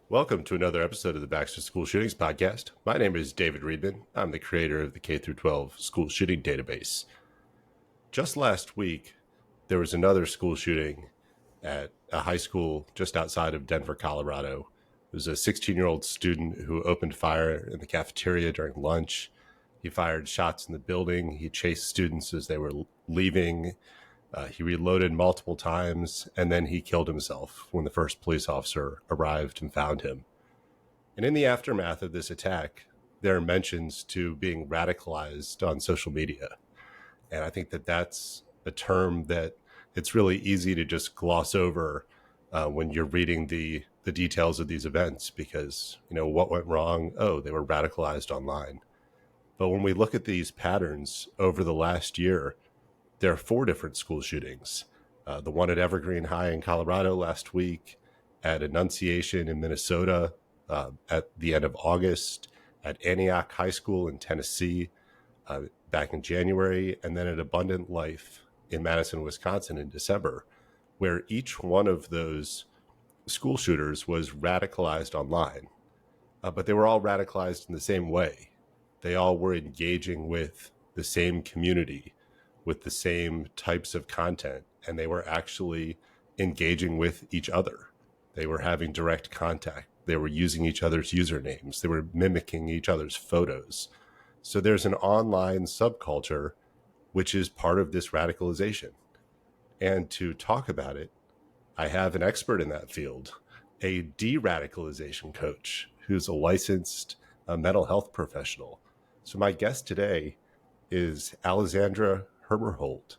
Welcome to another episode of the Baxter School Shootings Podcast. My name is David Reedman. I'm the creator of the K through 12 school shooting database. Just last week, there was another school shooting at a high school just outside of Denver, Colorado. It was a 16-year-old student who opened fire in the cafeteria during lunch. He fired shots in the building. He chased students as they were leaving. He reloaded multiple times, and then he killed himself when the first police officer arrived and found him. And in the aftermath of this attack, there are mentions to being radicalized on social media. And I think that that's a term that it's really easy to just gloss over when you're reading the details of these events because, what went wrong? Oh, they were radicalized online. But when we look at these patterns over the last year, there are 4 different school shootings. The one at Evergreen High in Colorado last week, at Annunciation in Minnesota at the end of August, at Antioch High School in Tennessee back in January, and then at Abundant Life in Madison, Wisconsin in December, where each one of those school shooters was radicalized online. But they were all radicalized in the same way. They all were engaging with the same community, with the same types of content, and they were actually engaging with each other. They were having direct contact. They were using each other's usernames. They were mimicking each other's photos. So there's an online subculture which is part of this radicalization. And to talk about it, I have an expert in that field, a de-radicalization coach who's a licensed mental health professional. So my guest today is Alexandra Herberholt,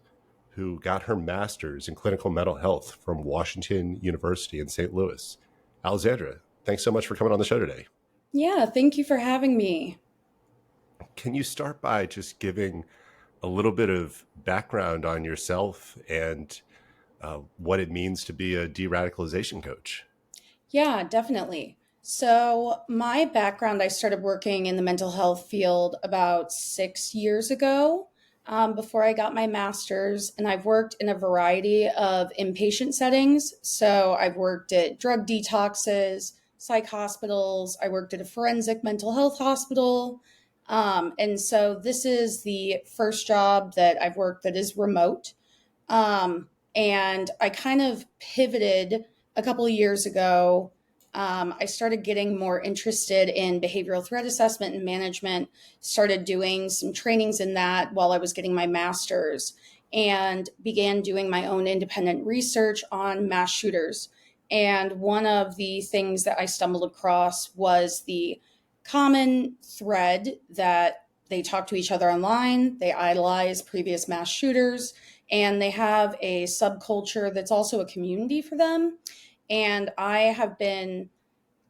who got her master's in clinical mental health from Washington University in St. Louis. Alexandra, thanks so much for coming on the show today. Yeah, thank you for having me. Can you start by just giving a little bit of background on yourself and what it means to be a de-radicalization coach? Yeah, definitely. So, my background, I started working in the mental health field about 6 years ago before I got my master's, and I've worked in a variety of inpatient settings. So, I've worked at drug detoxes, psych hospitals, I worked at a forensic mental health hospital. And so, this is the first job that I've worked that is remote. And I kind of pivoted a couple of years ago. I started getting more interested in behavioral threat assessment and management, started doing some trainings in that while I was getting my master's, and began doing my own independent research on mass shooters. And one of the things that I stumbled across was the common thread that they talk to each other online, they idolize previous mass shooters, and they have a subculture that's also a community for them. And I have been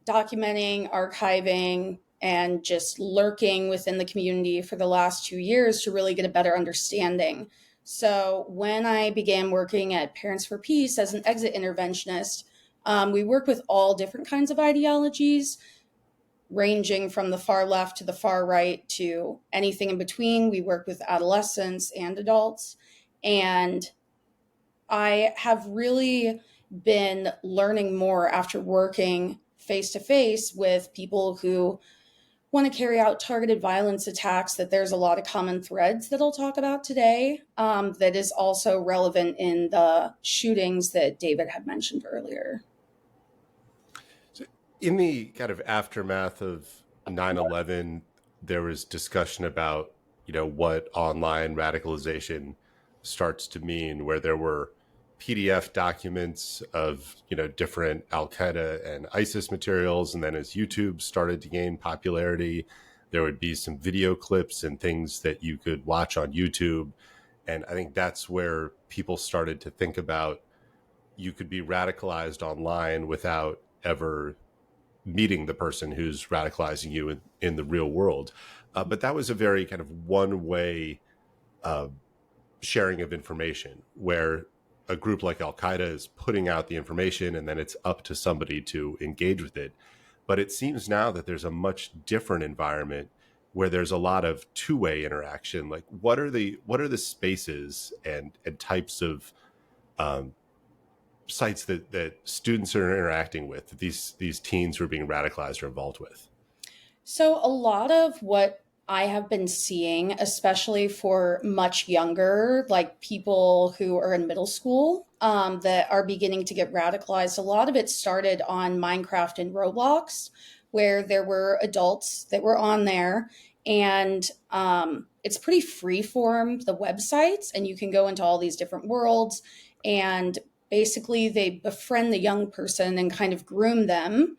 documenting, archiving, and just lurking within the community for the last 2 years to really get a better understanding. So when I began working at Parents for Peace as an exit interventionist, we work with all different kinds of ideologies, ranging from the far left to the far right to anything in between. We work with adolescents and adults. And I have really been learning more after working face to face with people who want to carry out targeted violence attacks, that there's a lot of common threads that I'll talk about today that is also relevant in the shootings that David had mentioned earlier. So in the kind of aftermath of 9/11, there was discussion about, what online radicalization starts to mean, where there were PDF documents of, different Al Qaeda and ISIS materials. And then as YouTube started to gain popularity, there would be some video clips and things that you could watch on YouTube. And I think that's where people started to think about you could be radicalized online without ever meeting the person who's radicalizing you in the real world. But that was a very kind of one-way uh, sharing of information where a group like Al Qaeda is putting out the information and then it's up to somebody to engage with it. But it seems now that there's a much different environment where there's a lot of two-way interaction. Like what are the spaces and types of um, sites that students are interacting with, that these teens who are being radicalized are involved with? So, a lot of what I have been seeing, especially for much younger, like people who are in middle school, that are beginning to get radicalized, a lot of it started on Minecraft and Roblox, where there were adults that were on there. And it's pretty free form, the websites, and you can go into all these different worlds. And basically, they befriend the young person and kind of groom them.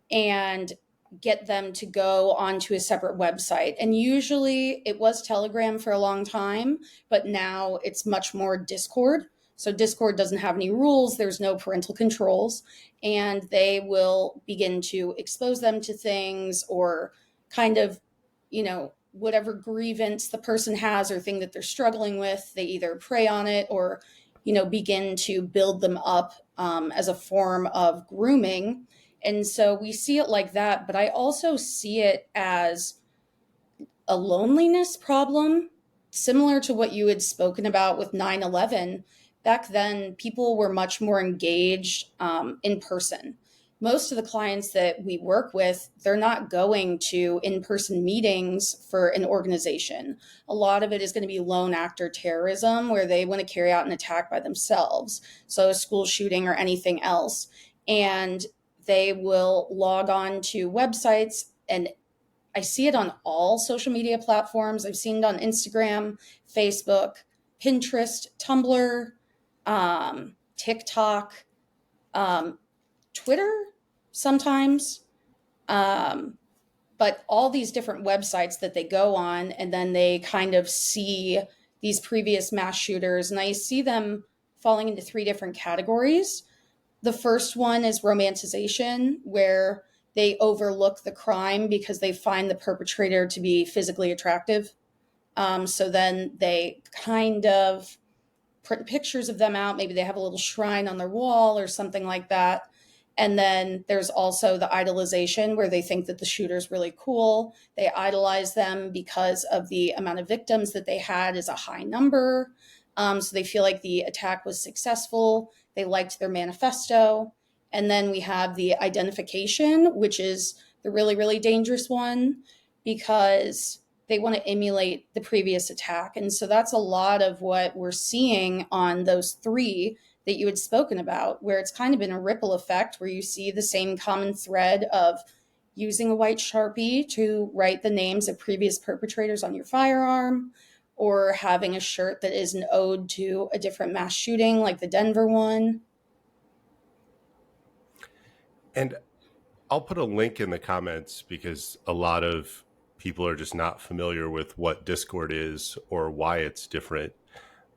And get them to go onto a separate website. And usually it was Telegram for a long time, but now it's much more Discord. So Discord doesn't have any rules, there's no parental controls, and they will begin to expose them to things or kind of, whatever grievance the person has or thing that they're struggling with, they either prey on it or, begin to build them up as a form of grooming. And so we see it like that, but I also see it as a loneliness problem, similar to what you had spoken about with 9/11. Back then, people were much more engaged in person. Most of the clients that we work with, they're not going to in person meetings for an organization. A lot of it is going to be lone actor terrorism, where they want to carry out an attack by themselves. So, a school shooting or anything else. And they will log on to websites, and I see it on all social media platforms. I've seen it on Instagram, Facebook, Pinterest, Tumblr, TikTok, um, Twitter sometimes. But all these different websites that they go on, and then they kind of see these previous mass shooters, and I see them falling into three different categories. The first one is romanticization, where they overlook the crime because they find the perpetrator to be physically attractive. So then they kind of print pictures of them out. Maybe they have a little shrine on their wall or something like that. And then there's also the idolization, where they think that the shooter's really cool. They idolize them because of the amount of victims that they had is a high number. So they feel like the attack was successful. They liked their manifesto. And then we have the identification, which is the really, really dangerous one, because they want to emulate the previous attack. And so that's a lot of what we're seeing on those three that you had spoken about, where it's kind of been a ripple effect, where you see the same common thread of using a white Sharpie to write the names of previous perpetrators on your firearm, or having a shirt that is an ode to a different mass shooting, like the Denver one. And I'll put a link in the comments because a lot of people are just not familiar with what Discord is or why it's different.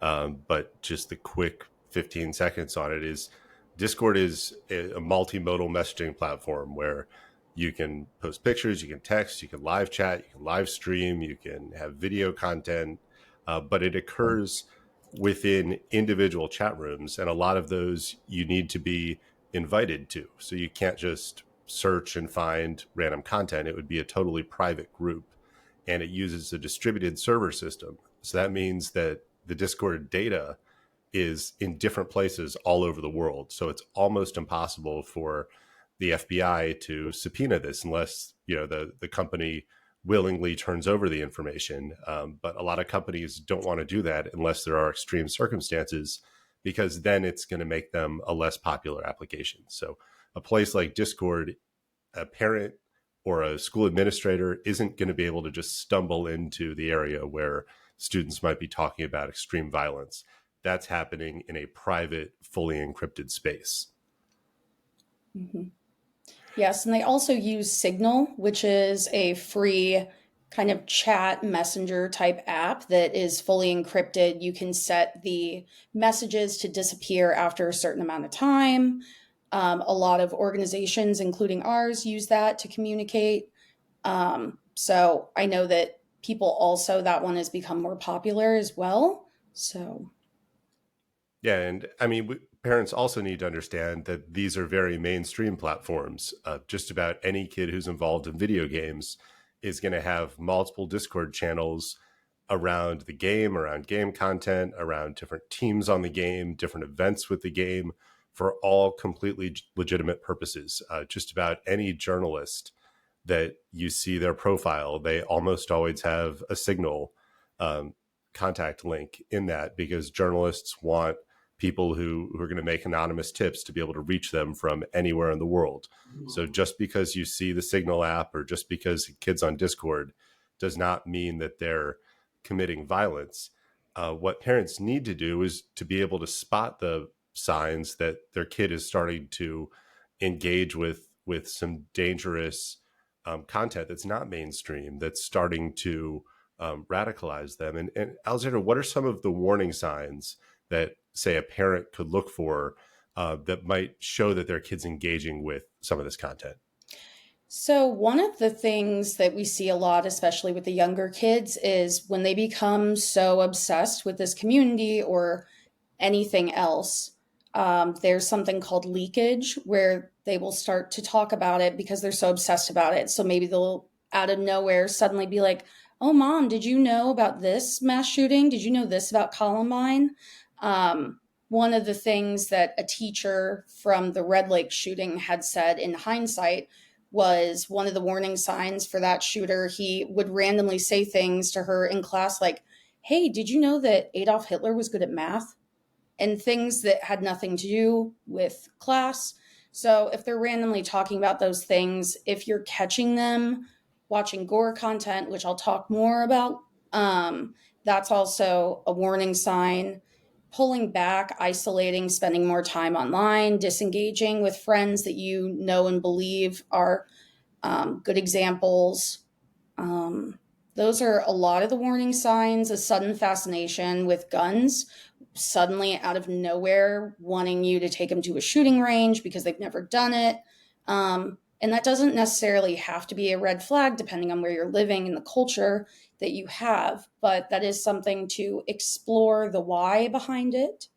But just the quick 15 seconds on it is Discord is a multimodal messaging platform where you can post pictures, you can text, you can live chat, you can live stream, you can have video content, but it occurs within individual chat rooms. And a lot of those you need to be invited to. So you can't just search and find random content. It would be a totally private group, and it uses a distributed server system. So that means that the Discord data is in different places all over the world. So it's almost impossible for the FBI to subpoena this unless, the company willingly turns over the information. But a lot of companies don't want to do that unless there are extreme circumstances, because then it's going to make them a less popular application. So a place like Discord, a parent or a school administrator isn't going to be able to just stumble into the area where students might be talking about extreme violence. That's happening in a private, fully encrypted space. Mm-hmm. Yes, and they also use Signal, which is a free kind of chat messenger type app that is fully encrypted. You can set the messages to disappear after a certain amount of time. A lot of organizations, including ours, use that to communicate. So I know that people also, that one has become more popular as well. So. Yeah, and I mean, parents also need to understand that these are very mainstream platforms. Just about any kid who's involved in video games is going to have multiple Discord channels around the game, around game content, around different teams on the game, different events with the game, for all completely legitimate purposes. Just about any journalist that you see their profile, they almost always have a Signal um, contact link in that, because journalists want people who are going to make anonymous tips to be able to reach them from anywhere in the world. So just because you see the Signal app, or just because kids on Discord, does not mean that they're committing violence. What parents need to do is to be able to spot the signs that their kid is starting to engage with some dangerous content that's not mainstream, that's starting to radicalize them. And Alexander, what are some of the warning signs that, say, a parent could look for that might show that their kid's engaging with some of this content? So, one of the things that we see a lot, especially with the younger kids, is when they become so obsessed with this community or anything else, there's something called leakage where they will start to talk about it because they're so obsessed about it. So, maybe they'll out of nowhere suddenly be like, "Oh, mom, did you know about this mass shooting? Did you know this about Columbine?" One of the things that a teacher from the Red Lake shooting had said in hindsight was one of the warning signs for that shooter. He would randomly say things to her in class like, "Hey, did you know that Adolf Hitler was good at math?" And things that had nothing to do with class. So if they're randomly talking about those things, if you're catching them watching gore content, which I'll talk more about, that's also a warning sign. Pulling back, isolating, spending more time online, disengaging with friends that you know and believe are good examples. Um, those are a lot of the warning signs. A sudden fascination with guns, suddenly out of nowhere wanting you to take them to a shooting range because they've never done it. And that doesn't necessarily have to be a red flag depending on where you're living and the culture that you have, but that is something to explore the why behind it,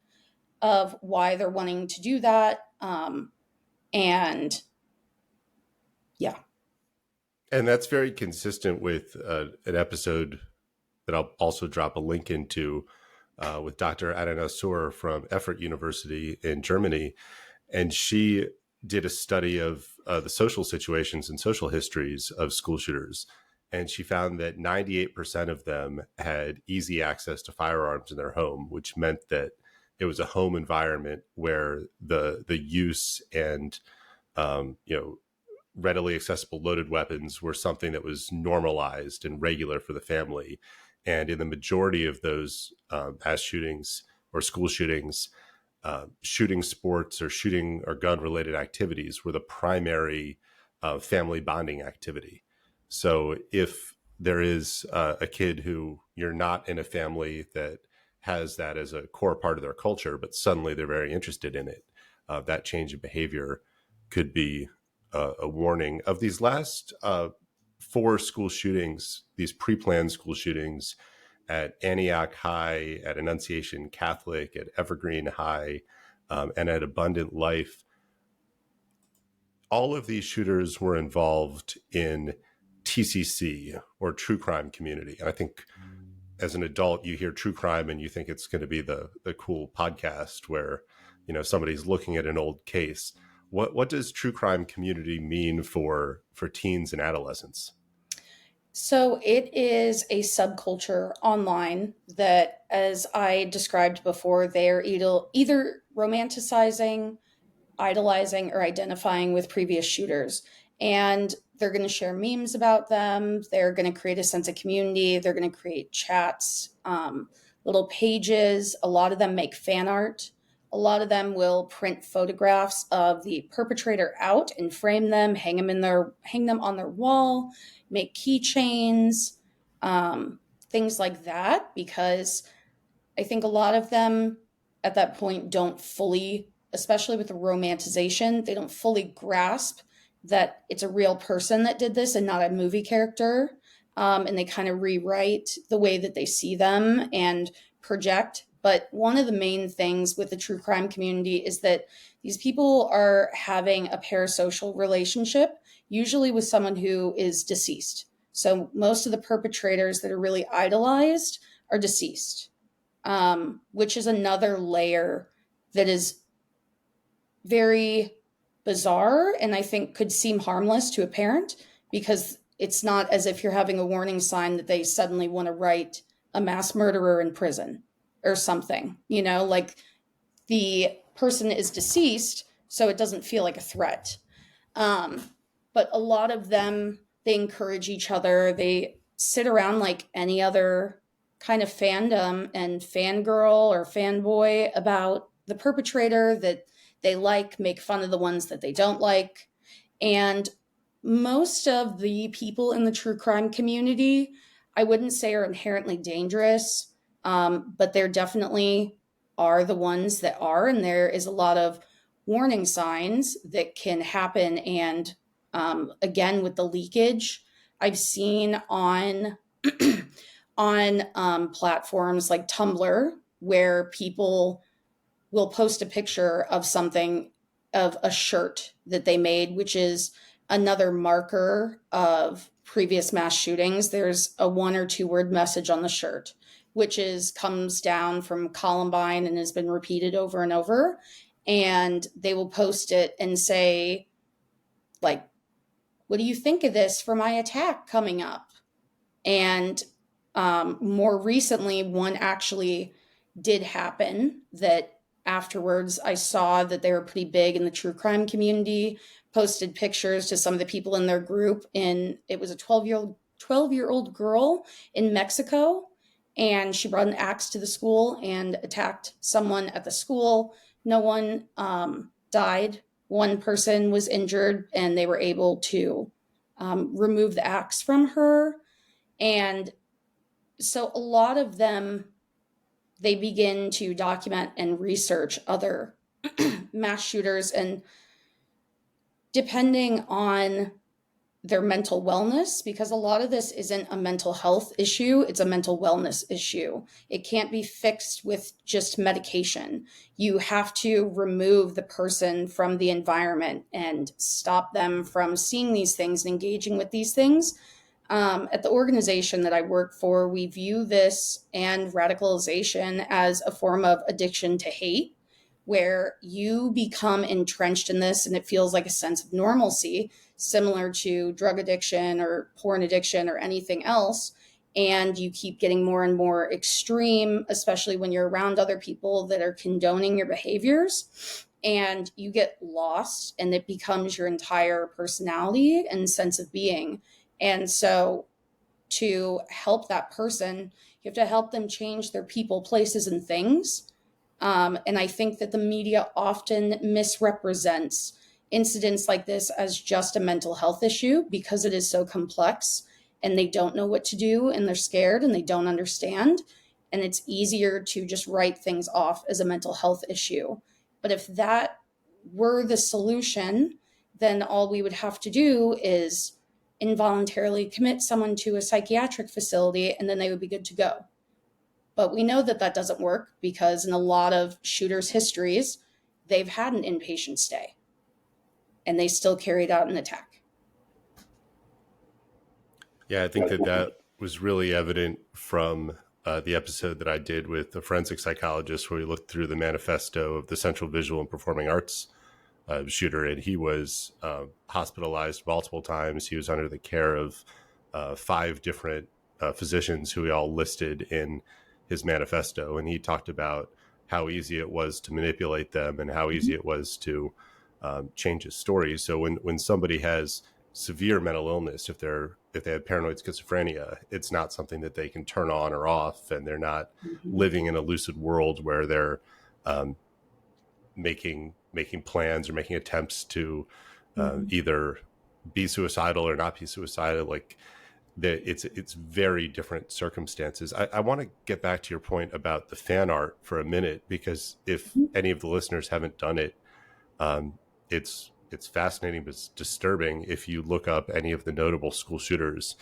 of why they're wanting to do that. And yeah. And that's very consistent with an episode that I'll also drop a link into with Dr. Adana Sur from Effort University in Germany. And she did a study of the social situations and social histories of school shooters. And she found that 98% of them had easy access to firearms in their home, which meant that it was a home environment where the use and readily accessible loaded weapons were something that was normalized and regular for the family. And in the majority of those mass shootings or school shootings, shooting sports or shooting or gun related activities were the primary family bonding activity. So if there is a kid who you're not in a family that has that as a core part of their culture, but suddenly they're very interested in it, that change in behavior could be a warning. Of these last four school shootings, these pre-planned school shootings at Antioch High, at Annunciation Catholic, at Evergreen High, and at Abundant Life, all of these shooters were involved in TCC, or true crime community. And I think as an adult, you hear true crime and you think it's going to be the cool podcast where, somebody's looking at an old case. What does true crime community mean for teens and adolescents? So it is a subculture online that, as I described before, they're either romanticizing, idolizing, or identifying with previous shooters. And they're going to share memes about them. They're going to create a sense of community. They're going to create chats, little pages. A lot of them make fan art. A lot of them will print photographs of the perpetrator out and frame them, hang them on their wall, make keychains, things like that, because I think a lot of them at that point don't fully, especially with the romanticization, they don't fully grasp that it's a real person that did this and not a movie character. And they kind of rewrite the way that they see them and project. But one of the main things with the true crime community is that these people are having a parasocial relationship, usually with someone who is deceased. So most of the perpetrators that are really idolized are deceased, which is another layer that is very bizarre, and I think could seem harmless to a parent, because it's not as if you're having a warning sign that they suddenly want to write a mass murderer in prison or something, like the person is deceased, so it doesn't feel like a threat. Um, but a lot of them, they encourage each other. They sit around like any other kind of fandom and fangirl or fanboy about the perpetrator that they like, make fun of the ones that they don't like. And most of the people in the true crime community, I wouldn't say are inherently dangerous, but there definitely are the ones that are. And there is a lot of warning signs that can happen. And again, with the leakage, I've seen on on platforms like Tumblr, where people will post a picture of something, of a shirt that they made, which is another marker of previous mass shootings. There's a 1 or 2 word message on the shirt, which comes down from Columbine and has been repeated over and over. And they will post it and say, like, what do you think of this for my attack coming up? And more recently, one actually did happen that afterwards I saw that they were pretty big in the true crime community, posted pictures to some of the people in their group. And it was a 12-year-old girl in Mexico, and she brought an axe to the school and attacked someone at the school. No one died. One person was injured, and they were able to remove the axe from her. And so a lot of them, they begin to document and research other mass shooters, and depending on their mental wellness, because a lot of this isn't a mental health issue, it's a mental wellness issue. It can't be fixed with just medication. You have to remove the person from the environment and stop them from seeing these things and engaging with these things. At the organization that I work for, we view this and radicalization as a form of addiction to hate, where you become entrenched in this and it feels like a sense of normalcy, similar to drug addiction or porn addiction or anything else. And you keep getting more and more extreme, especially when you're around other people that are condoning your behaviors. And you get lost, and it becomes your entire personality and sense of being. And so to help that person, you have to help them change their people, places, and things. And I think that the media often misrepresents incidents like this as just a mental health issue, because it is so complex and they don't know what to do and they're scared and they don't understand. And it's easier to just write things off as a mental health issue. But if that were the solution, then all we would have to do is involuntarily commit someone to a psychiatric facility, and then they would be good to go. But we know that that doesn't work, because in a lot of shooters' histories, they've had an inpatient stay and they still carried out an attack. Yeah, I think that was really evident from the episode that I did with a forensic psychologist, where we looked through the manifesto of the Central Visual and Performing Arts shooter, and he was hospitalized multiple times. He was under the care of 5 different physicians who he all listed in his manifesto, and he talked about how easy it was to manipulate them and how easy it was to change his story. So when somebody has severe mental illness, if they have paranoid schizophrenia, it's not something that they can turn on or off, and they're not living in a lucid world where they're making plans or making attempts to either be suicidal or not be suicidal. Like, it's very different circumstances. I want to get back to your point about the fan art for a minute, because if any of the listeners haven't done it, it's fascinating but it's disturbing. If you look up any of the notable school shooters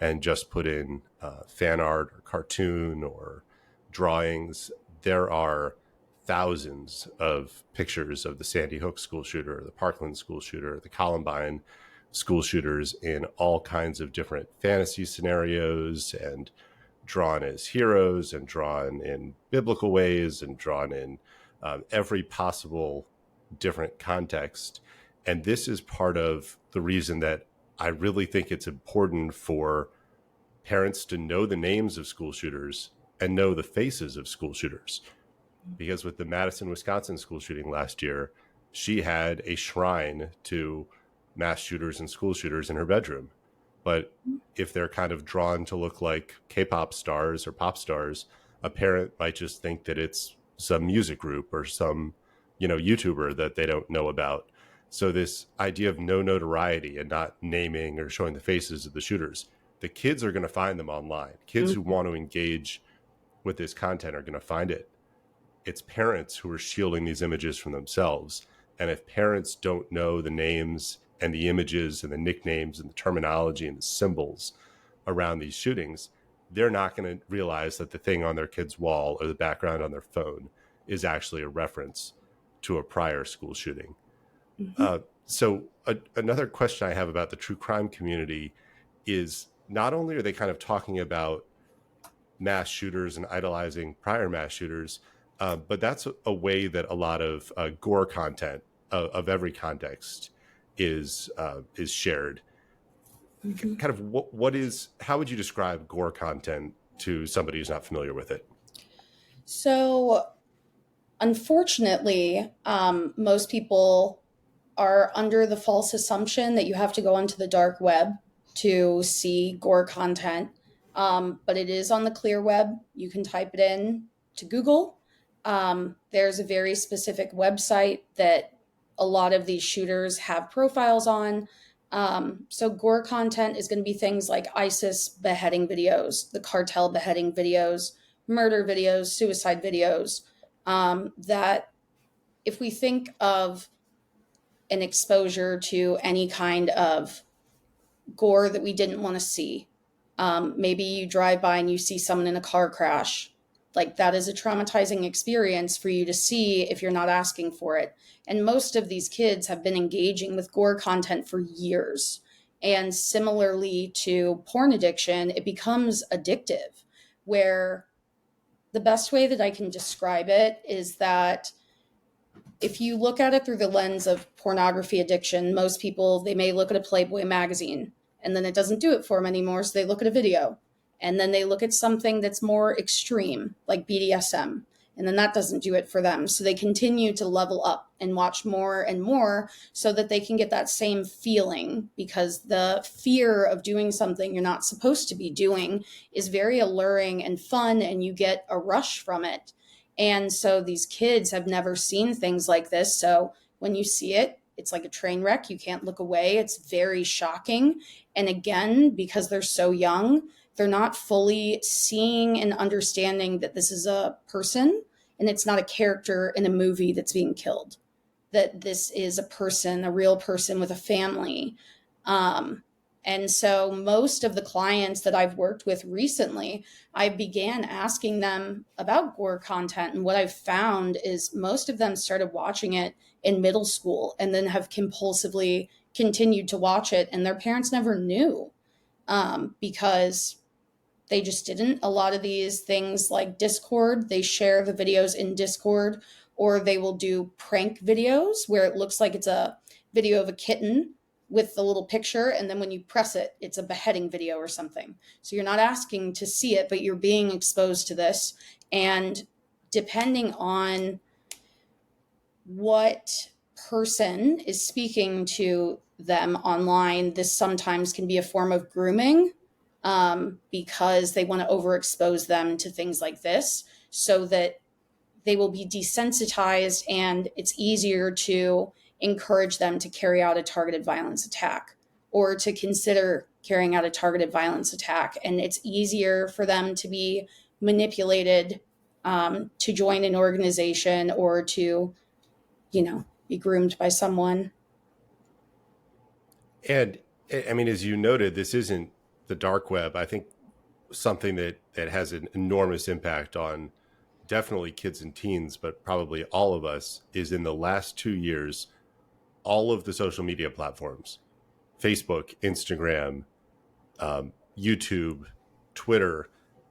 and just put in fan art or cartoon or drawings, there are thousands of pictures of the Sandy Hook school shooter, the Parkland school shooter, the Columbine school shooters, in all kinds of different fantasy scenarios, and drawn as heroes and drawn in biblical ways and drawn in every possible different context. And this is part of the reason that I really think it's important for parents to know the names of school shooters and know the faces of school shooters. Because with the Madison, Wisconsin school shooting last year, she had a shrine to mass shooters and school shooters in her bedroom. But if they're kind of drawn to look like K-pop stars or pop stars, a parent might just think that it's some music group or some, YouTuber that they don't know about. So this idea of no notoriety and not naming or showing the faces of the shooters, the kids are going to find them online. Kids who want to engage with this content are going to find it. It's parents who are shielding these images from themselves. And if parents don't know the names and the images and the nicknames and the terminology and the symbols around these shootings, they're not going to realize that the thing on their kid's wall or the background on their phone is actually a reference to a prior school shooting. So another question I have about the true crime community is not only are they kind of talking about mass shooters and idolizing prior mass shooters, but that's a way that a lot of gore content of every context is shared. Kind of how would you describe gore content to somebody who's not familiar with it? So, unfortunately, most people are under the false assumption that you have to go onto the dark web to see gore content. But it is on the clear web. You can type it in to Google. There's a very specific website that a lot of these shooters have profiles on. So gore content is going to be things like ISIS beheading videos, the cartel beheading videos, murder videos, suicide videos, that if we think of an exposure to any kind of gore that we didn't want to see, maybe you drive by and you see someone in a car crash. Like, that is a traumatizing experience for you to see if you're not asking for it. And most of these kids have been engaging with gore content for years. And similarly to porn addiction, it becomes addictive, where the best way that I can describe it is that if you look at it through the lens of pornography addiction, most people, they may look at a Playboy magazine and then it doesn't do it for them anymore. So they look at a video and then they look at something that's more extreme, like BDSM, and then that doesn't do it for them. So they continue to level up and watch more and more so that they can get that same feeling, because the fear of doing something you're not supposed to be doing is very alluring and fun, and you get a rush from it. And so these kids have never seen things like this. So when you see it, it's like a train wreck. You can't look away. It's very shocking. And again, because they're so young, they're not fully seeing and understanding that this is a person and it's not a character in a movie that's being killed, that this is a person, a real person with a family. And so most of the clients that I've worked with recently, I began asking them about gore content. And what I've found is most of them started watching it in middle school and then have compulsively continued to watch it. And their parents never knew, because they just didn't. A lot of these things like Discord, they share the videos in Discord, or they will do prank videos where it looks like it's a video of a kitten with the little picture, and then when you press it, it's a beheading video or something. So you're not asking to see it, but you're being exposed to this. And depending on what person is speaking to them online, this sometimes can be a form of grooming, because they want to overexpose them to things like this so that they will be desensitized, and it's easier to encourage them to carry out a targeted violence attack or to consider carrying out a targeted violence attack. And it's easier for them to be manipulated, to join an organization or to, be groomed by someone. And I mean, as you noted, this isn't the dark web. I think something that has an enormous impact on definitely kids and teens, but probably all of us, is in the last 2 years, all of the social media platforms, Facebook, Instagram, YouTube, Twitter,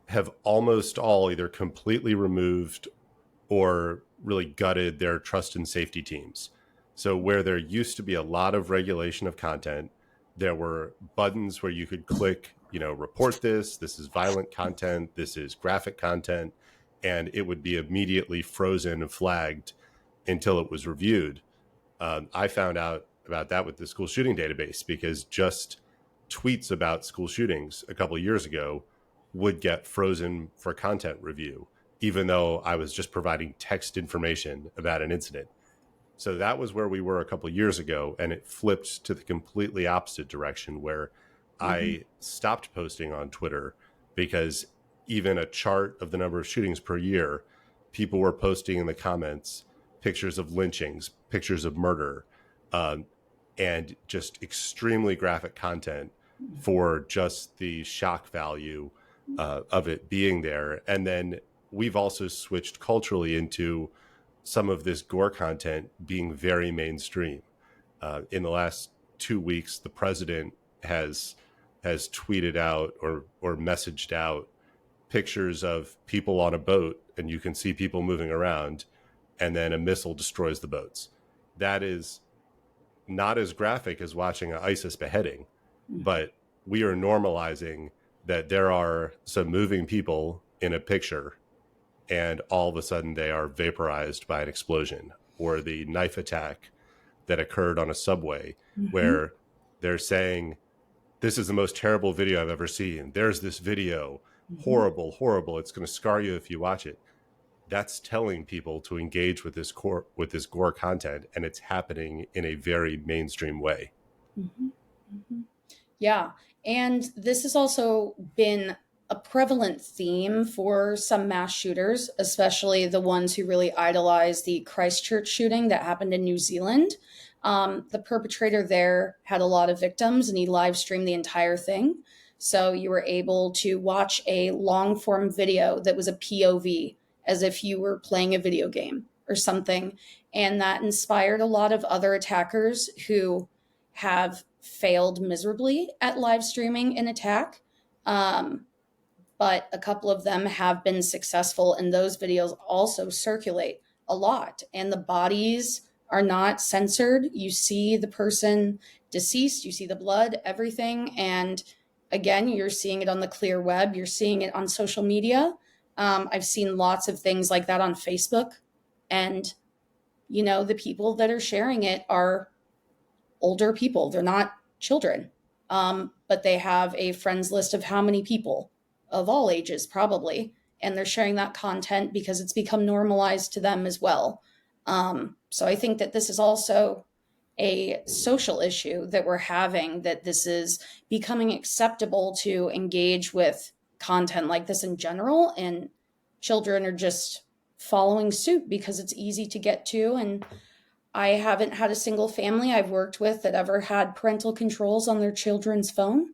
have almost all either completely removed or really gutted their trust and safety teams. So where there used to be a lot of regulation of content, there were buttons where you could click, report this, this is violent content, this is graphic content, and it would be immediately frozen and flagged until it was reviewed. I found out about that with the school shooting database because just tweets about school shootings a couple of years ago would get frozen for content review, even though I was just providing text information about an incident. So that was where we were a couple of years ago, and it flipped to the completely opposite direction where I stopped posting on Twitter because even a chart of the number of shootings per year, people were posting in the comments pictures of lynchings, pictures of murder, and just extremely graphic content for just the shock value of it being there. And then we've also switched culturally into some of this gore content being very mainstream. In the last 2 weeks, the president has tweeted out or messaged out pictures of people on a boat, and you can see people moving around, and then a missile destroys the boats. That is not as graphic as watching an ISIS beheading, but we are normalizing that there are some moving people in a picture and all of a sudden they are vaporized by an explosion, or the knife attack that occurred on a subway where they're saying, this is the most terrible video I've ever seen. There's this video, horrible, horrible. It's going to scar you if you watch it. That's telling people to engage with this gore content, and it's happening in a very mainstream way. Yeah. And this has also been a prevalent theme for some mass shooters, especially the ones who really idolize the Christchurch shooting that happened in New Zealand. The perpetrator there had a lot of victims and he live streamed the entire thing. So you were able to watch a long form video that was a POV, as if you were playing a video game or something. And that inspired a lot of other attackers who have failed miserably at live streaming an attack. But a couple of them have been successful, and those videos also circulate a lot. And the bodies are not censored. You see the person deceased, you see the blood, everything. And again, you're seeing it on the clear web, you're seeing it on social media. I've seen lots of things like that on Facebook. And, the people that are sharing it are older people. They're not children, but they have a friends list of how many people of all ages, probably. And they're sharing that content because it's become normalized to them as well. So I think that this is also a social issue that we're having, that this is becoming acceptable to engage with content like this in general. And children are just following suit because it's easy to get to. And I haven't had a single family I've worked with that ever had parental controls on their children's phone.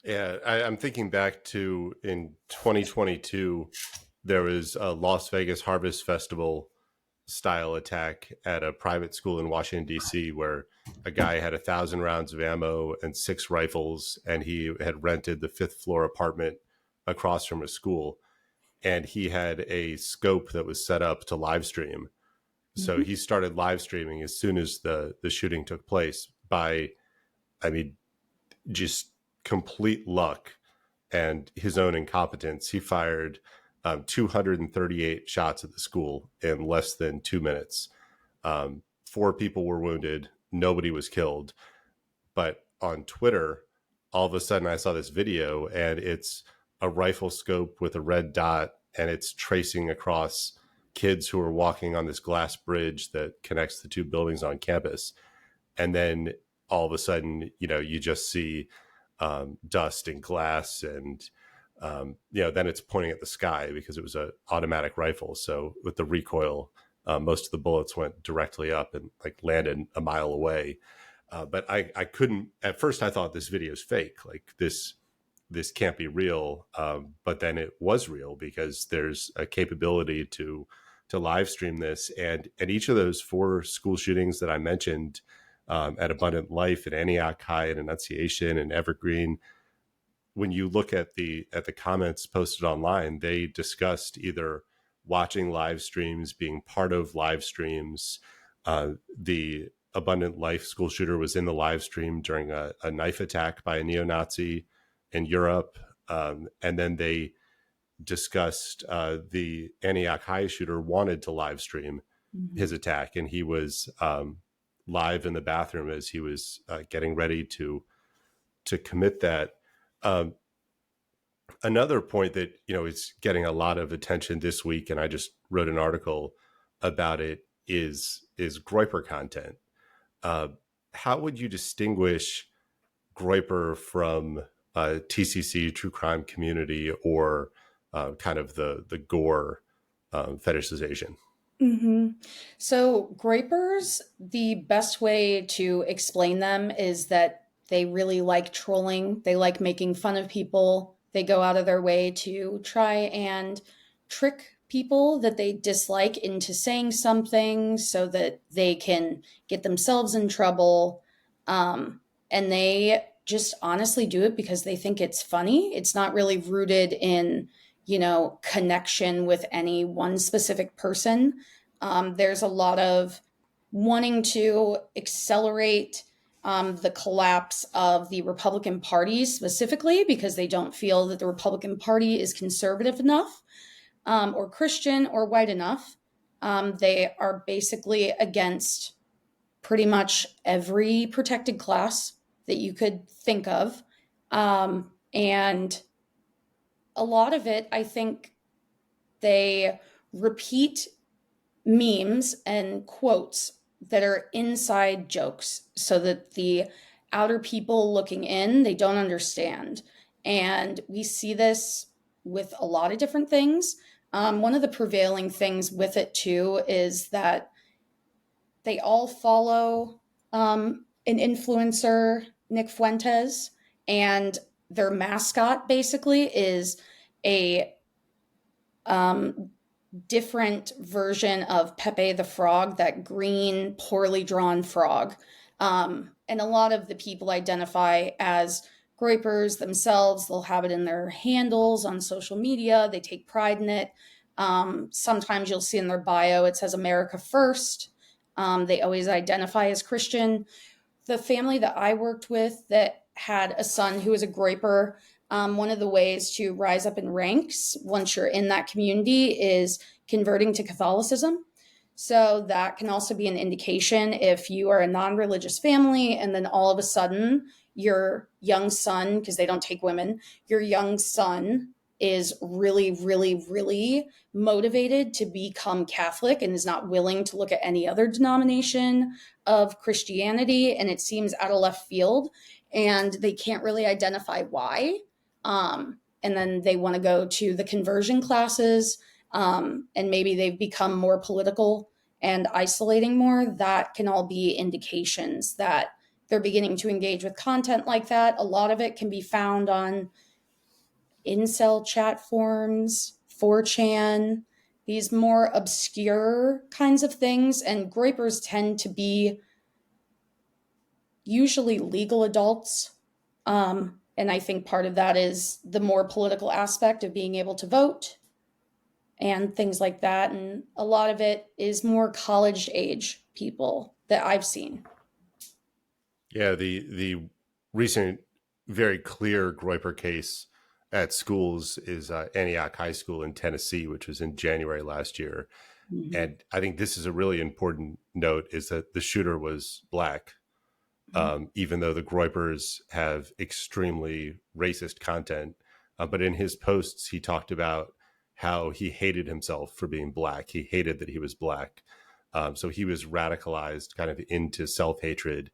Yeah, I'm thinking back to in 2022, there was a Las Vegas Harvest Festival style attack at a private school in Washington, D.C., where a guy had 1,000 rounds of ammo and 6 rifles, and he had rented the 5th floor apartment across from a school. And he had a scope that was set up to live stream. So he started live streaming as soon as the shooting took place by, just complete luck and his own incompetence. He fired 238 shots at the school in less than 2 minutes. 4 people were wounded. Nobody was killed. But on Twitter, all of a sudden I saw this video, and it's a rifle scope with a red dot, and it's tracing across kids who are walking on this glass bridge that connects the 2 buildings on campus. And then all of a sudden, you just see dust and glass, and then it's pointing at the sky because it was an automatic rifle. So with the recoil, most of the bullets went directly up and landed a mile away. But I couldn't, at first I thought this video is fake. This can't be real. But then it was real because there's a capability to live stream this. And at each of those 4 school shootings that I mentioned, at Abundant Life, at Antioch High, and Annunciation, and Evergreen, when you look at the comments posted online, they discussed either watching live streams, being part of live streams. The Abundant Life school shooter was in the live stream during a knife attack by a neo-Nazi in Europe. And then they discussed the Antioch High shooter wanted to live stream his attack, and he was live in the bathroom as he was getting ready to commit that. Another point that is getting a lot of attention this week, and I just wrote an article about it, is groyper content. How would you distinguish groyper from TCC, true crime community, or kind of the gore fetishization? So, groypers, the best way to explain them is that they really like trolling. They like making fun of people. They go out of their way to try and trick people that they dislike into saying something so that they can get themselves in trouble. And they just honestly do it because they think it's funny. It's not really rooted in, connection with any one specific person. There's a lot of wanting to accelerate the collapse of the Republican Party specifically because they don't feel that the Republican Party is conservative enough or Christian or white enough. They are basically against pretty much every protected class that you could think of. And a lot of it, I think they repeat memes and quotes that are inside jokes so that the outer people looking in, they don't understand. And we see this with a lot of different things. One of the prevailing things with it too is that they all follow an influencer, Nick Fuentes, and their mascot basically is a different version of Pepe the Frog, that green, poorly drawn frog. And a lot of the people identify as groypers themselves. They'll have it in their handles on social media. They take pride in it. Sometimes you'll see in their bio, it says America First. They always identify as Christian. The family that I worked with that had a son who was a groyper, one of the ways to rise up in ranks once you're in that community is converting to Catholicism. So that can also be an indication if you are a non-religious family and then all of a sudden your young son, because they don't take women, your young son is really, really, really motivated to become Catholic and is not willing to look at any other denomination of Christianity. And it seems out of left field and they can't really identify why. And then they want to go to the conversion classes, and maybe they've become more political and isolating more. That can all be indications that they're beginning to engage with content like that. A lot of it can be found on incel chat forums, 4chan, these more obscure kinds of things. And groypers tend to be usually legal adults. And I think part of that is the more political aspect of being able to vote and things like that. And a lot of it is more college age people that I've seen. Yeah, the recent very clear groyper case at schools is Antioch High School in Tennessee, which was in January last year. Mm-hmm. And I think this is a really important note, is that the shooter was Black. Even though the groypers have extremely racist content. But in his posts, he talked about how he hated himself for being Black. He hated that he was Black. So he was radicalized kind of into self-hatred.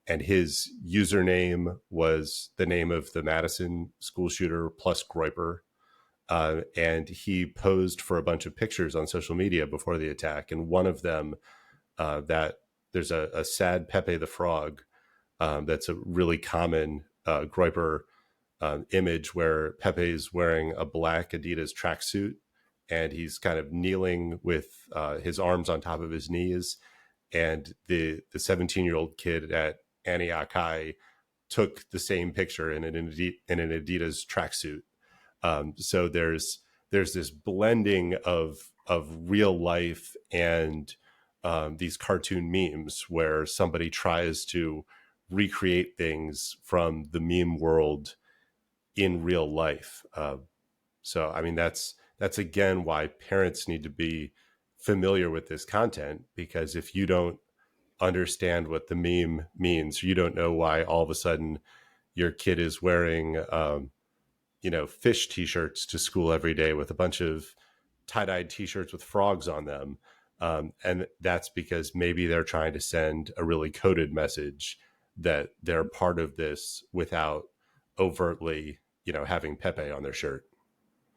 And his username was the name of the Madison school shooter plus groyper. And he posed for a bunch of pictures on social media before the attack. And one of them, that there's a sad Pepe the Frog. That's a really common groyper image where Pepe is wearing a black Adidas tracksuit and he's kind of kneeling with his arms on top of his knees. And the 17-year-old kid at Antioch High took the same picture in an Adidas tracksuit. So there's this blending of real life and these cartoon memes where somebody tries to recreate things from the meme world in real life. So, I mean, that's again why parents need to be familiar with this content, because if you don't understand what the meme means, you don't know why all of a sudden your kid is wearing, fish t-shirts to school every day with a bunch of tie-dyed t-shirts with frogs on them. And that's because maybe they're trying to send a really coded message that they're part of this without overtly, having Pepe on their shirt.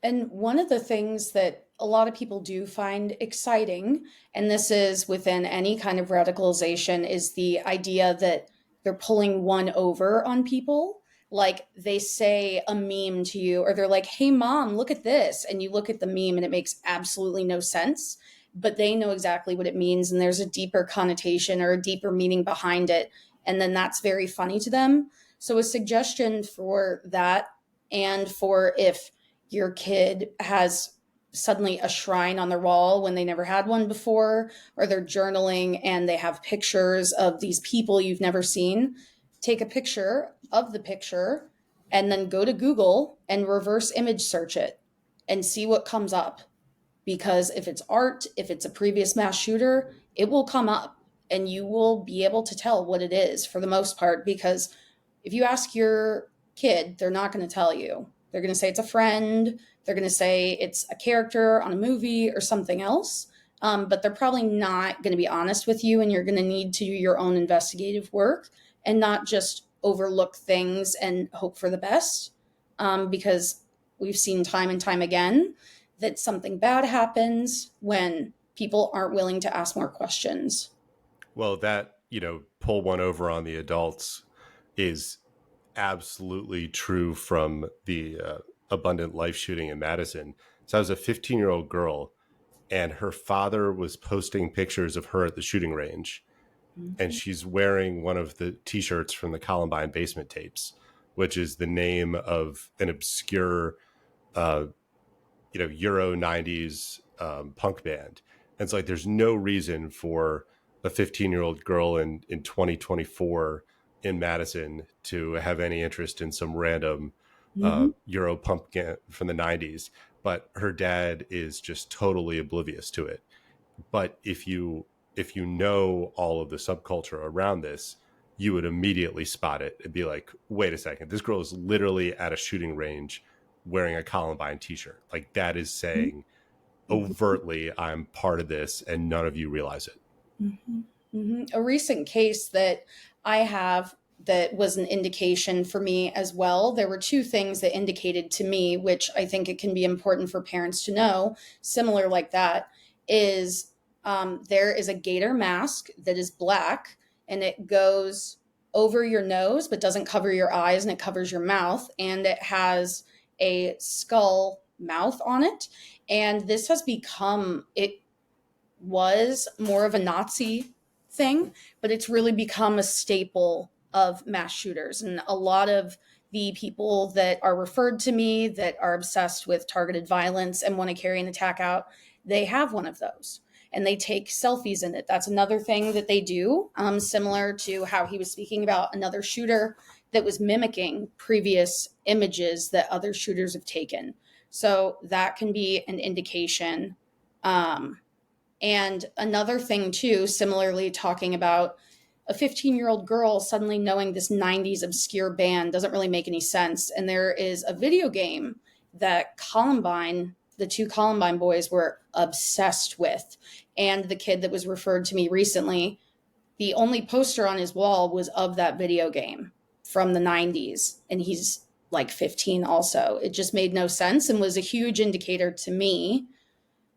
And one of the things that a lot of people do find exciting, and this is within any kind of radicalization, is the idea that they're pulling one over on people. Like they say a meme to you, or they're like, hey, mom, look at this. And you look at the meme and it makes absolutely no sense, but they know exactly what it means. And there's a deeper connotation or a deeper meaning behind it. And then that's very funny to them. So, a suggestion for that, and for if your kid has suddenly a shrine on their wall when they never had one before, or they're journaling and they have pictures of these people you've never seen, take a picture of the picture and then go to Google and reverse image search it and see what comes up. Because if it's art, if it's a previous mass shooter, it will come up and you will be able to tell what it is for the most part. Because if you ask your kid, they're not going to tell you. They're going to say it's a friend. They're going to say it's a character on a movie or something else. But they're probably not going to be honest with you, and you're going to need to do your own investigative work and not just overlook things and hope for the best. Because we've seen time and time again that something bad happens when people aren't willing to ask more questions. Well, that, pull one over on the adults is absolutely true from the Abundant Life shooting in Madison. So I was a 15-year-old girl, and her father was posting pictures of her at the shooting range, and she's wearing one of the t-shirts from the Columbine Basement Tapes, which is the name of an obscure Euro 90s punk band. And it's like there's no reason for a 15-year-old girl in 2024 in Madison to have any interest in some random Euro punk from the 90s. But her dad is just totally oblivious to it. But if you know all of the subculture around this, you would immediately spot it and be like, wait a second, this girl is literally at a shooting range wearing a Columbine t-shirt. Like, that is saying overtly, I'm part of this and none of you realize it. A recent case that I have that was an indication for me as well. There were two things that indicated to me, which I think it can be important for parents to know, similar like that, is there is a gator mask that is black and it goes over your nose but doesn't cover your eyes, and it covers your mouth, and it has a skull mouth on it. And this has become, it was more of a Nazi thing, but it's really become a staple of mass shooters. And a lot of the people that are referred to me that are obsessed with targeted violence and want to carry an attack out, they have one of those and they take selfies in it. That's another thing that they do, similar to how he was speaking about another shooter that was mimicking previous images that other shooters have taken. So that can be an indication. And another thing too, similarly talking about a 15-year-old girl suddenly knowing this 90s obscure band doesn't really make any sense. And there is a video game that Columbine, the two Columbine boys were obsessed with. And the kid that was referred to me recently, the only poster on his wall was of that video game from the 90s. And he's like 15 also. It just made no sense and was a huge indicator to me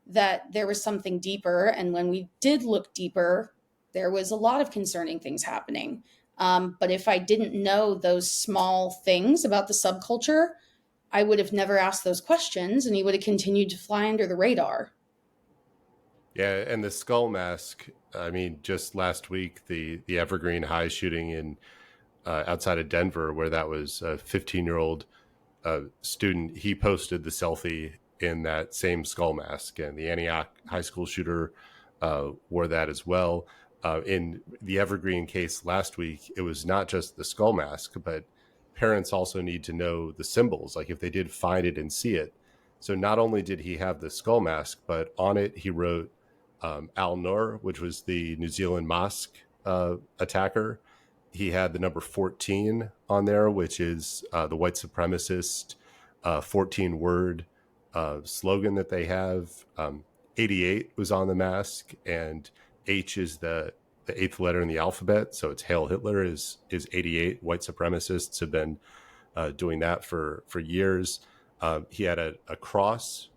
that there was something deeper. And when we did look deeper, there was a lot of concerning things happening. But if I didn't know those small things about the subculture, I would have never asked those questions and he would have continued to fly under the radar. Yeah, and the skull mask, I mean, just last week, the Evergreen High shooting in outside of Denver, where that was a 15-year-old student, he posted the selfie in that same skull mask, and the Antioch high school shooter wore that as well. In the Evergreen case last week, it was not just the skull mask, but parents also need to know the symbols, like if they did find it and see it. So not only did he have the skull mask, but on it he wrote Al Noor, which was the New Zealand mosque attacker. He had the number 14 on there, which is the white supremacist 14-word slogan that they have. 88 was on the mask, and H is the eighth letter in the alphabet. So it's Hail Hitler is 88. White supremacists have been doing that for years. He had a cross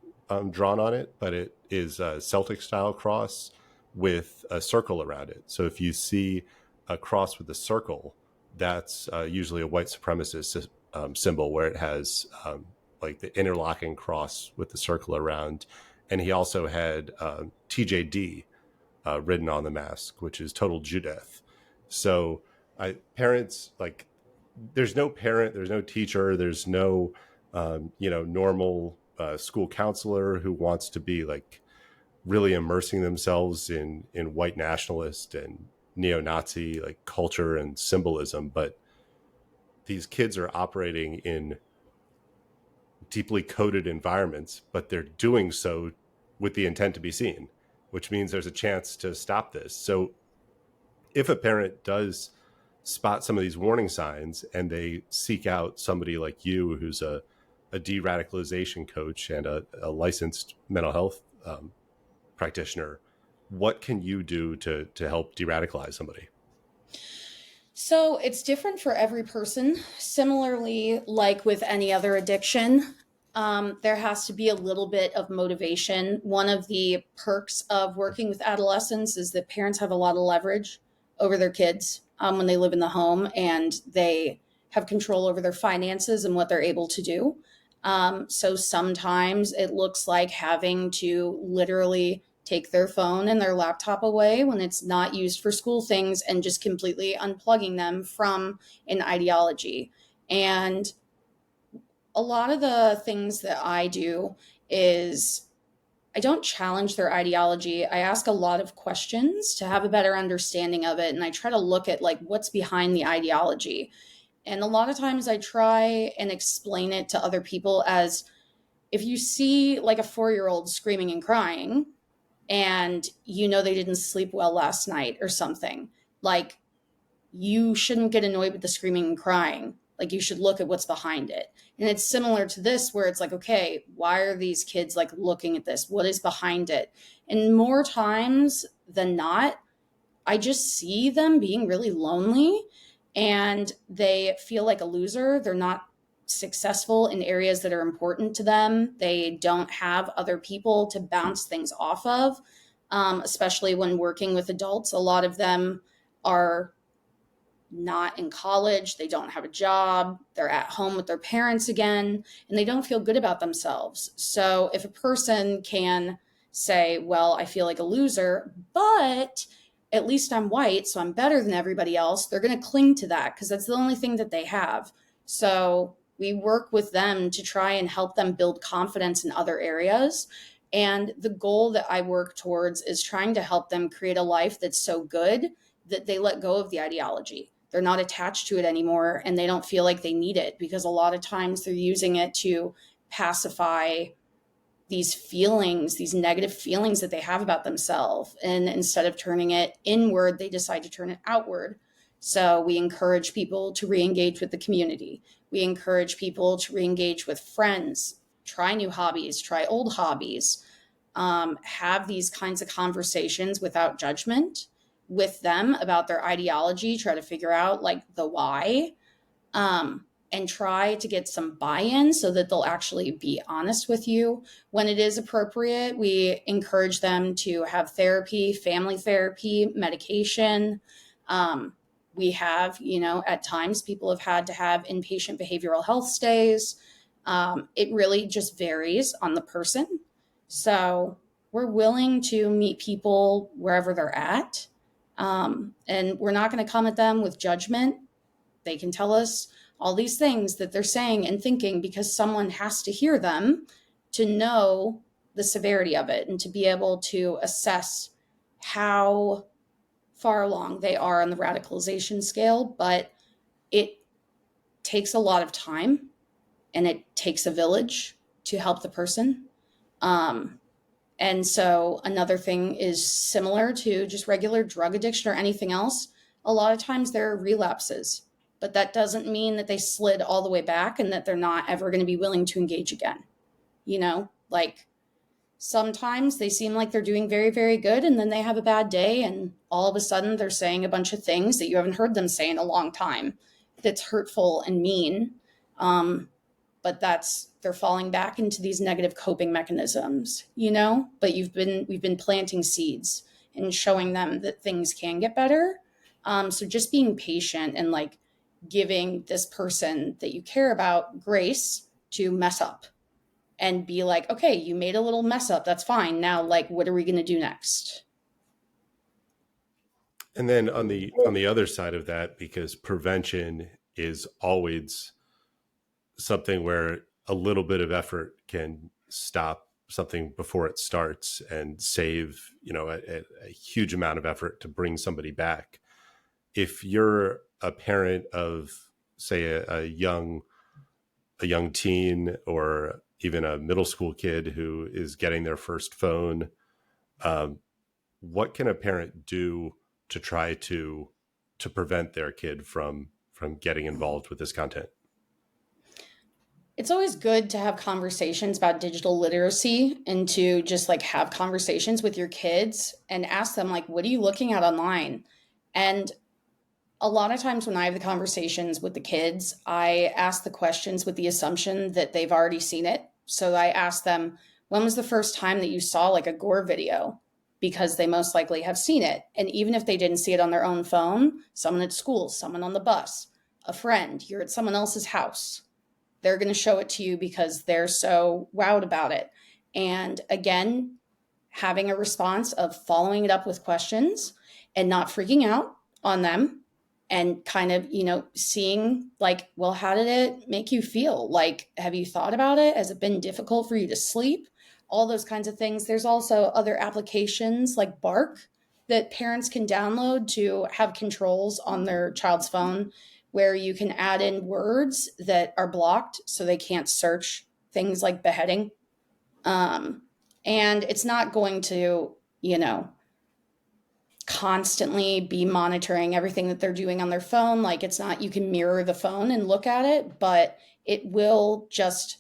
drawn on it, but it is a Celtic style cross with a circle around it. So if you see a cross with a circle, that's usually a white supremacist symbol, where it has like the interlocking cross with the circle around. And he also had TJD written on the mask, which is total Judith. So parents, like, there's no parent, there's no teacher, there's no normal school counselor who wants to be like really immersing themselves in white nationalist and neo-Nazi like culture and symbolism. But these kids are operating in deeply coded environments, but they're doing so with the intent to be seen, which means there's a chance to stop this. So if a parent does spot some of these warning signs and they seek out somebody like you, who's a de-radicalization coach and a licensed mental health practitioner, what can you do to help de-radicalize somebody? So it's different for every person. Similarly, like with any other addiction, there has to be a little bit of motivation. One of the perks of working with adolescents is that parents have a lot of leverage over their kids when they live in the home, and they have control over their finances and what they're able to do. So sometimes it looks like having to literally take their phone and their laptop away when it's not used for school things, and just completely unplugging them from an ideology. And a lot of the things that I do is I don't challenge their ideology. I ask a lot of questions to have a better understanding of it. And I try to look at like what's behind the ideology. And a lot of times I try and explain it to other people as, if you see like a 4-year-old screaming and crying, and they didn't sleep well last night or something, like, you shouldn't get annoyed with the screaming and crying. Like, you should look at what's behind it. And it's similar to this, where it's like, okay, why are these kids like looking at this? What is behind it? And more times than not, I just see them being really lonely, and they feel like a loser. They're not successful in areas that are important to them. They don't have other people to bounce things off of, especially when working with adults. A lot of them are not in college. They don't have a job. They're at home with their parents again, and they don't feel good about themselves. So if a person can say, well, I feel like a loser, but at least I'm white, so I'm better than everybody else, they're going to cling to that because that's the only thing that they have. So we work with them to try and help them build confidence in other areas. And the goal that I work towards is trying to help them create a life that's so good that they let go of the ideology. They're not attached to it anymore, and they don't feel like they need it, because a lot of times they're using it to pacify these feelings, these negative feelings that they have about themselves. And instead of turning it inward, they decide to turn it outward. So we encourage people to re-engage with the community. We encourage people to re-engage with friends, try new hobbies, try old hobbies, have these kinds of conversations without judgment with them about their ideology, try to figure out like the why, and try to get some buy-in so that they'll actually be honest with you. When it is appropriate, we encourage them to have therapy, family therapy, medication. We have, at times people have had to have inpatient behavioral health stays. It really just varies on the person. So we're willing to meet people wherever they're at. And we're not going to come at them with judgment. They can tell us all these things that they're saying and thinking because someone has to hear them to know the severity of it and to be able to assess how far along they are on the radicalization scale. But it takes a lot of time and it takes a village to help the person. Um, and so another thing is similar to just regular drug addiction or anything else. A lot of times there are relapses, but that doesn't mean that they slid all the way back and that they're not ever going to be willing to engage again. Like sometimes they seem like they're doing very, very good, and then they have a bad day, and all of a sudden they're saying a bunch of things that you haven't heard them say in a long time that's hurtful and mean. But they're falling back into these negative coping mechanisms, but we've been planting seeds and showing them that things can get better. So just being patient and like giving this person that you care about grace to mess up and be like, okay, you made a little mess up. That's fine. Now, like, what are we going to do next? And then on the other side of that, because prevention is always something where a little bit of effort can stop something before it starts and save, a huge amount of effort to bring somebody back. If you're a parent of, say, a young teen or even a middle school kid who is getting their first phone, what can a parent do to try to prevent their kid from getting involved with this content? It's always good to have conversations about digital literacy and to just like have conversations with your kids and ask them, like, what are you looking at online? And a lot of times when I have the conversations with the kids, I ask the questions with the assumption that they've already seen it. So I ask them, when was the first time that you saw like a gore video? Because they most likely have seen it. And even if they didn't see it on their own phone, someone at school, someone on the bus, a friend, you're at someone else's house, they're going to show it to you because they're so wowed about it. And again, having a response of following it up with questions and not freaking out on them and kind of, seeing like, well, how did it make you feel? Like, have you thought about it? Has it been difficult for you to sleep? All those kinds of things. There's also other applications like Bark that parents can download to have controls on their child's phone where you can add in words that are blocked so they can't search things like beheading. And it's not going to, constantly be monitoring everything that they're doing on their phone. Like it's not, you can mirror the phone and look at it, but it will just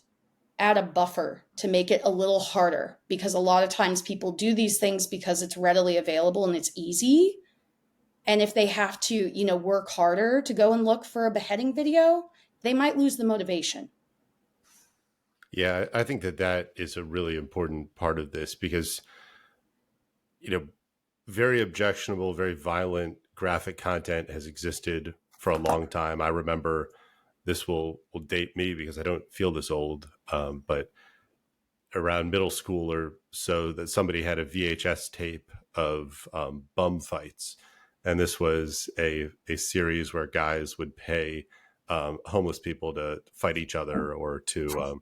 add a buffer to make it a little harder because a lot of times people do these things because it's readily available and it's easy. And if they have to, work harder to go and look for a beheading video, they might lose the motivation. Yeah, I think that is a really important part of this because, very objectionable, very violent graphic content has existed for a long time. I remember, this will date me because I don't feel this old, but around middle school or so, that somebody had a VHS tape of bum fights. And this was a series where guys would pay homeless people to fight each other or to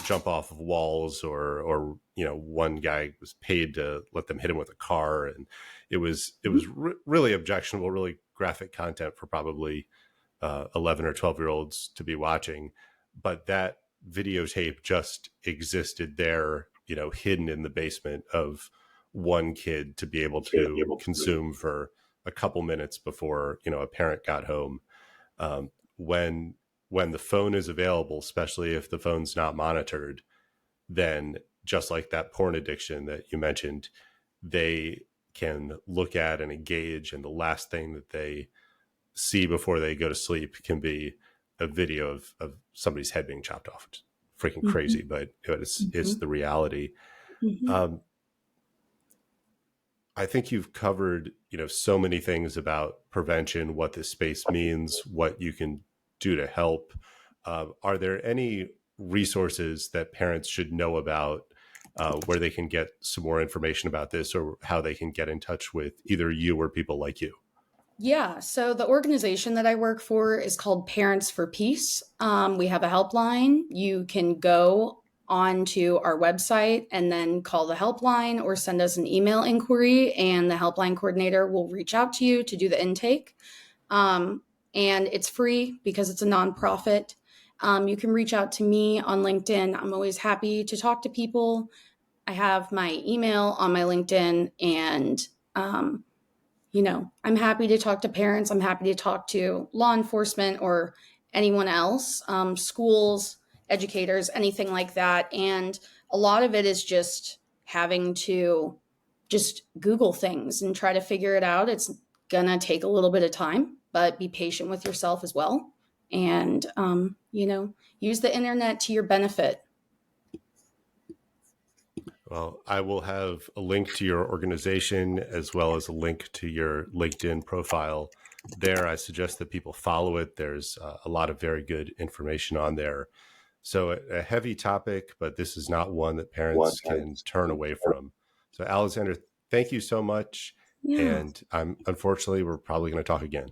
jump off of walls, or one guy was paid to let them hit him with a car, and it was really objectionable, really graphic content for probably 11 or 12-year-olds to be watching. But that videotape just existed there, hidden in the basement of one kid to be able to consume for a couple minutes before a parent got home. When the phone is available, especially if the phone's not monitored, then just like that porn addiction that you mentioned, they can look at and engage, and the last thing that they see before they go to sleep can be a video of somebody's head being chopped off. It's freaking crazy, but it's the reality. I think you've covered, so many things about prevention, what this space means, what you can do to help. Are there any resources that parents should know about where they can get some more information about this, or how they can get in touch with either you or people like you? Yeah, so the organization that I work for is called Parents for Peace. We have a helpline. You can go onto our website and then call the helpline or send us an email inquiry, and the helpline coordinator will reach out to you to do the intake. And it's free because it's a nonprofit. You can reach out to me on LinkedIn. I'm always happy to talk to people. I have my email on my LinkedIn, and I'm happy to talk to parents. I'm happy to talk to law enforcement or anyone else, schools, educators, anything like that. And a lot of it is just having to just Google things and try to figure it out. It's going to take a little bit of time, but be patient with yourself as well. And, use the internet to your benefit. Well, I will have a link to your organization as well as a link to your LinkedIn profile there. I suggest that people follow it. There's a lot of very good information on there. So a heavy topic, but this is not one that parents can turn away from. So Alexander, thank you so much. Yeah. And unfortunately, we're probably going to talk again.